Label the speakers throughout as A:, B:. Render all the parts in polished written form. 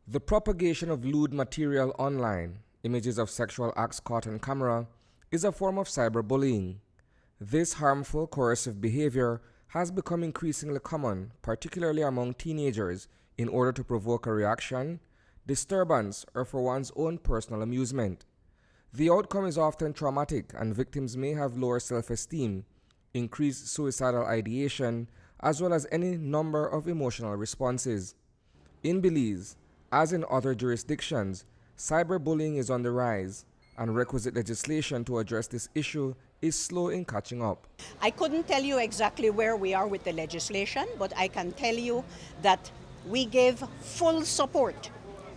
A: The propagation of lewd material online, images of sexual acts caught on camera, is a form of cyberbullying. This harmful, coercive behavior has become increasingly common, particularly among teenagers, in order to provoke a reaction, disturbance, or for one's own personal amusement. The outcome is often traumatic, and victims may have lower self-esteem, increased suicidal ideation, as well as any number of emotional responses. In Belize, as in other jurisdictions, cyberbullying is on the rise, and requisite legislation to address this issue is slow in catching up.
B: I couldn't tell you exactly where we are with the legislation, but I can tell you that we gave full support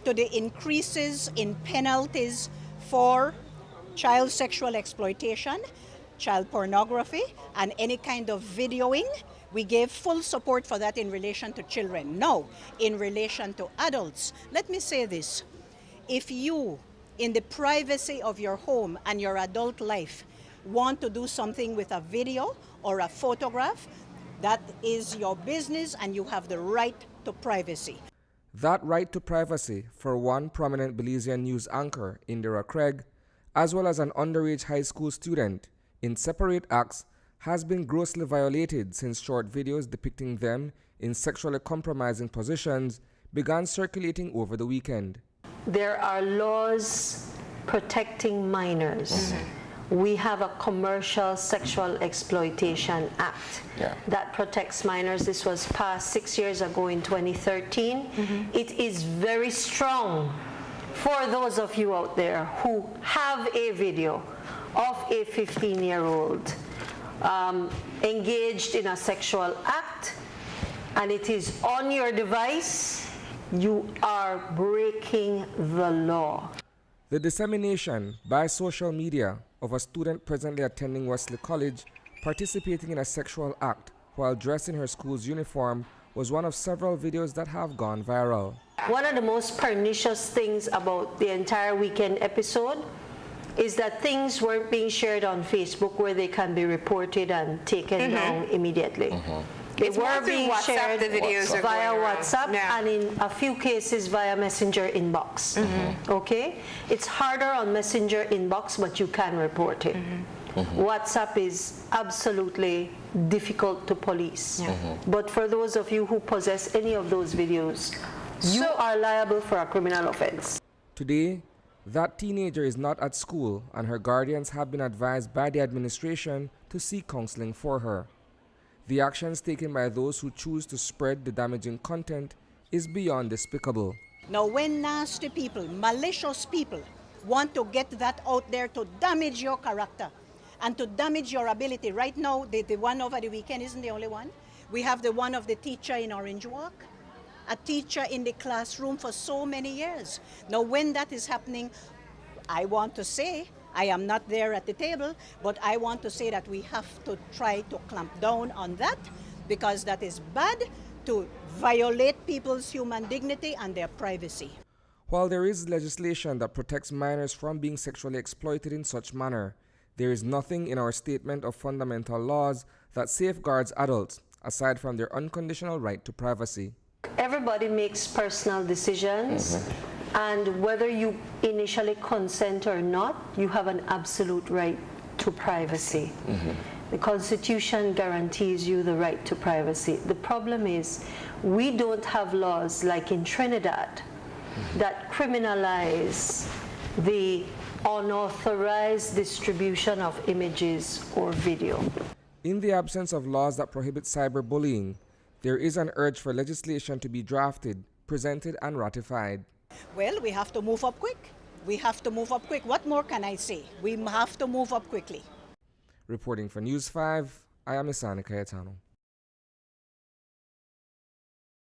B: to the increases in penalties for child sexual exploitation, child pornography, and any kind of videoing. We gave full support for that in relation to children. Now, in relation to adults, let me say this. If you, in the privacy of your home and your adult life, want to do something with a video or a photograph, that is your business and you have the right to privacy.
A: That right to privacy for one prominent Belizean news anchor, Indira Craig, as well as an underage high school student, in separate acts, has been grossly violated since short videos depicting them in sexually compromising positions began circulating over the weekend.
C: There are laws protecting minors. We have a Commercial Sexual Exploitation Act that protects minors. This was passed 6 years ago in 2013. It is very strong for those of you out there who have a video of a 15-year-old engaged in a sexual act, and it is on your device. You are breaking the law.
A: The dissemination by social media of a student presently attending Wesley College participating in a sexual act while dressed in her school's uniform was one of several videos that have gone viral.
C: One of the most pernicious things about the entire weekend episode is that things weren't being shared on Facebook where they can be reported and taken down immediately. They were being shared via WhatsApp and in a few cases via Messenger inbox. Okay? It's harder on Messenger inbox, but you can report it. WhatsApp is absolutely difficult to police. But for those of you who possess any of those videos, you are liable for a criminal offense.
A: Today, that teenager is not at school, and her guardians have been advised by the administration to seek counseling for her. The actions taken by those who choose to spread the damaging content is beyond despicable.
B: Now, when nasty people, malicious people, want to get that out there to damage your character and to damage your ability, right now, the one over the weekend isn't the only one. We have the one of the teacher in Orange Walk, a teacher in the classroom for so many years. Now, when that is happening, I want to say, I am not there at the table, but I want to say that we have to try to clamp down on that, because that is bad to violate people's human dignity and their privacy.
A: While there is legislation that protects minors from being sexually exploited in such manner, there is nothing in our statement of fundamental laws that safeguards adults, aside from their unconditional right to privacy.
C: Everybody makes personal decisions, and whether you initially consent or not, you have an absolute right to privacy. The Constitution guarantees you the right to privacy. The problem is we don't have laws like in Trinidad that criminalize the unauthorized distribution of images or video.
A: In the absence of laws that prohibit cyberbullying, there is an urge for legislation to be drafted, presented, and ratified.
B: Well, we have to move up quick. We have to move up quick. What more can I say? We have to move up quickly.
A: Reporting for News 5, I am Isani Cayetano.